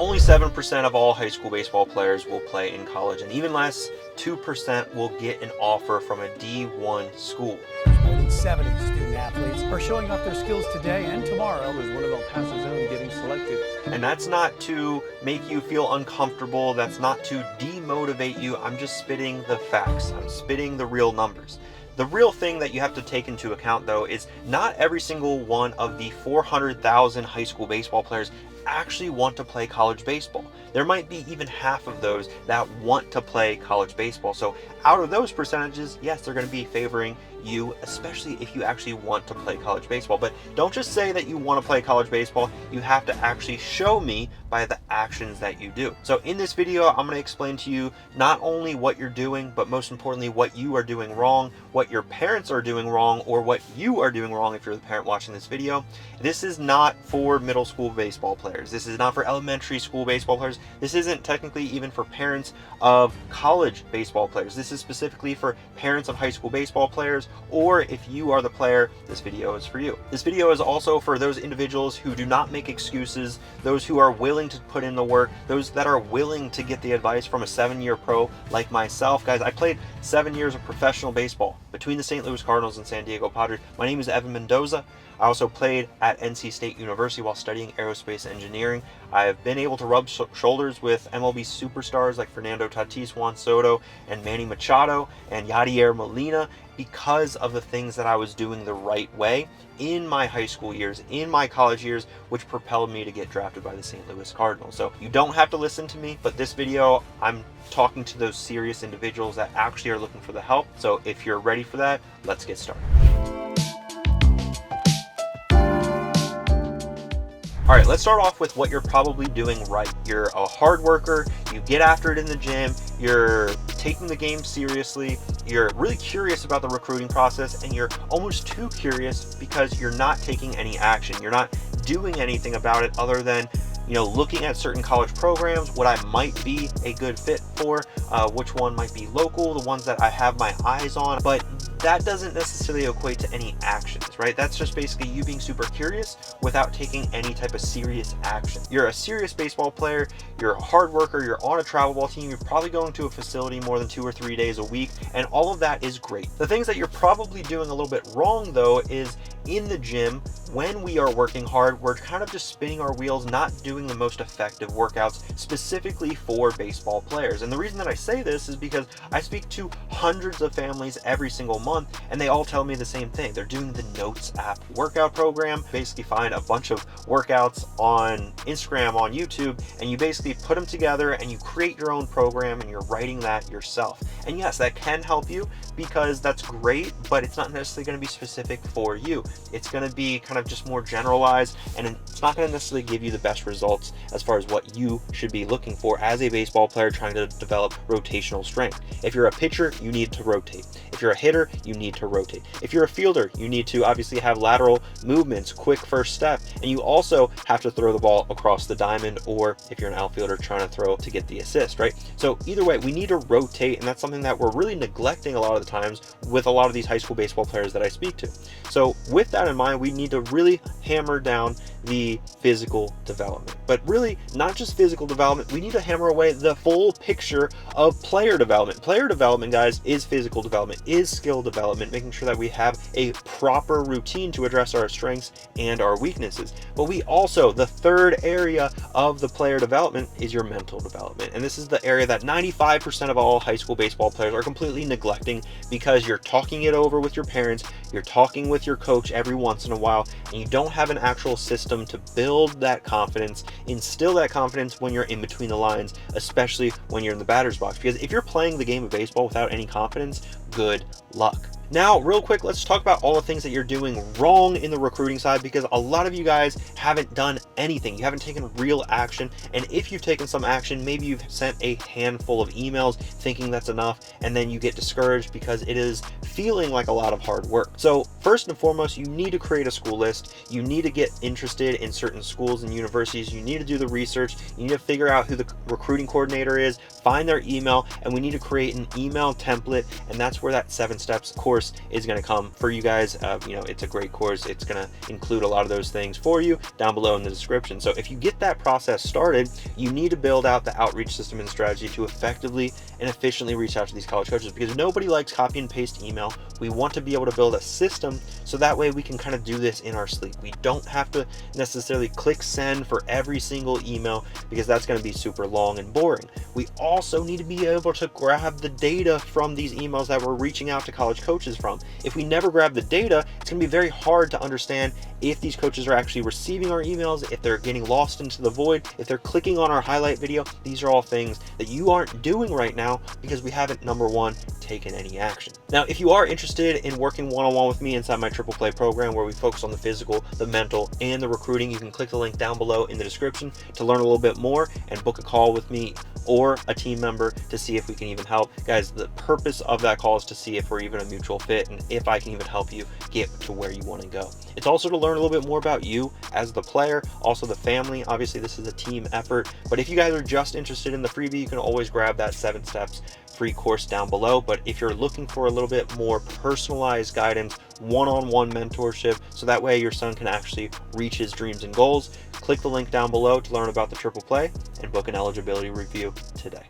only 7% of all high school baseball players will play in college, and even less, 2% will get an offer from a D1 school. More than 70 student athletes are showing off their skills today and tomorrow as one of El Paso's own getting selected. And that's not to make you feel uncomfortable, that's not to demotivate you, I'm just spitting the facts, I'm spitting the real numbers. The real thing that you have to take into account though is not every single one of the 400,000 high school baseball players actually want to play college baseball. There might be even half of those that want to play college baseball. So out of those percentages, yes, they're going to be favoring you, especially if you actually want to play college baseball. But don't just say that you want to play college baseball, you have to actually show me by the actions that you do. So in this video, I'm going to explain to you not only what you're doing, but most importantly, what you are doing wrong, what your parents are doing wrong, or what you are doing wrong if you're the parent watching this video. This is not for middle school baseball players. This is not for elementary school baseball players. This isn't technically even for parents of college baseball players. This is specifically for parents of high school baseball players, or if you are the player, this video is for you. This video is also for those individuals who do not make excuses, those who are willing to put in the work, those that are willing to get the advice from a 7-year pro like myself. Guys, I played 7 years of professional baseball between the St. Louis Cardinals and San Diego Padres. My name is Evan Mendoza. I also played at NC State University while studying aerospace engineering. I've been able to rub shoulders with MLB superstars like Fernando Tatis, Juan Soto, and Manny Machado, and Yadier Molina because of the things that I was doing the right way in my high school years, in my college years, which propelled me to get drafted by the St. Louis Cardinals. So you don't have to listen to me, but this video, I'm talking to those serious individuals that actually are looking for the help. So if you're ready for that, let's get started. All right, let's start off with what you're probably doing right. You're a hard worker, you get after it in the gym, you're taking the game seriously, you're really curious about the recruiting process, and you're almost too curious because you're not taking any action. You're not doing anything about it other than looking at certain college programs, what I might be a good fit for, which one might be local, the ones that I have my eyes on, but that doesn't necessarily equate to any actions, right? That's just basically you being super curious without taking any type of serious action. You're a serious baseball player, you're a hard worker, you're on a travel ball team, you're probably going to a facility more than 2 or 3 days a week, and all of that is great. The things that you're probably doing a little bit wrong though is in the gym, when we are working hard, we're kind of just spinning our wheels, not doing the most effective workouts specifically for baseball players. And the reason that I say this is because I speak to hundreds of families every single month, and they all tell me the same thing. They're doing the Notes app workout program. Basically find a bunch of workouts on Instagram, on YouTube, and you basically put them together and you create your own program and you're writing that yourself. And yes, that can help you because that's great, but it's not necessarily going to be specific for you. It's going to be kind of just more generalized, and it's not going to necessarily give you the best results as far as what you should be looking for as a baseball player trying to develop rotational strength. If you're a pitcher, you need to rotate. If you're a hitter, you need to rotate. If you're a fielder, you need to obviously have lateral movements, quick first step, and you also have to throw the ball across the diamond, or if you're an outfielder trying to throw to get the assist, right? So either way, we need to rotate, and that's something that we're really neglecting a lot of the times with a lot of these high school baseball players that I speak to. So with that in mind, we need to really hammer down the physical development, but really not just physical development. We need to hammer away the full picture of player development. Player development, guys, is physical development, is skill development, making sure that we have a proper routine to address our strengths and our weaknesses. But we also, the third area of the player development is your mental development. And this is the area that 95% of all high school baseball players are completely neglecting because you're talking it over with your parents, you're talking with your coach every once in a while, and you don't have an actual system to build that confidence, instill that confidence when you're in between the lines, especially when you're in the batter's box. Because if you're playing the game of baseball without any confidence, good luck. Now, real quick, let's talk about all the things that you're doing wrong in the recruiting side, because a lot of you guys haven't done anything. You haven't taken real action. And if you've taken some action, maybe you've sent a handful of emails thinking that's enough, and then you get discouraged because it is feeling like a lot of hard work. So first and foremost, you need to create a school list. You need to get interested in certain schools and universities. You need to do the research. You need to figure out who the recruiting coordinator is, find their email, and we need to create an email template. And that's where that 7 steps course course is going to come for you guys. You know, it's a great course. It's going to include a lot of those things for you down below in the description. So if you get that process started, you need to build out the outreach system and strategy to effectively and efficiently reach out to these college coaches, because nobody likes copy and paste email. We want to be able to build a system so that way we can kind of do this in our sleep. We don't have to necessarily click send for every single email, because that's going to be super long and boring. We also need to be able to grab the data from these emails that we're reaching out to college coaches from. If we never grab the data, it's going to be very hard to understand if these coaches are actually receiving our emails, if they're getting lost into the void, if they're clicking on our highlight video. These are all things that you aren't doing right now because we haven't, number one, taken any action. Now, if you are interested in working one-on-one with me inside my Triple Play program, where we focus on the physical, the mental, and the recruiting, you can click the link down below in the description to learn a little bit more and book a call with me or a team member to see if we can even help. Guys, the purpose of that call is to see if we're even a mutual fit and if I can even help you get to where you want to go. It's also to learn a little bit more about you as the player, also the family. Obviously, this is a team effort, but if you guys are just interested in the freebie, you can always grab that 7 steps free course down below. But if you're looking for a little bit more personalized guidance, one-on-one mentorship, so that way your son can actually reach his dreams and goals, click the link down below to learn about the Triple Play and book an eligibility review today.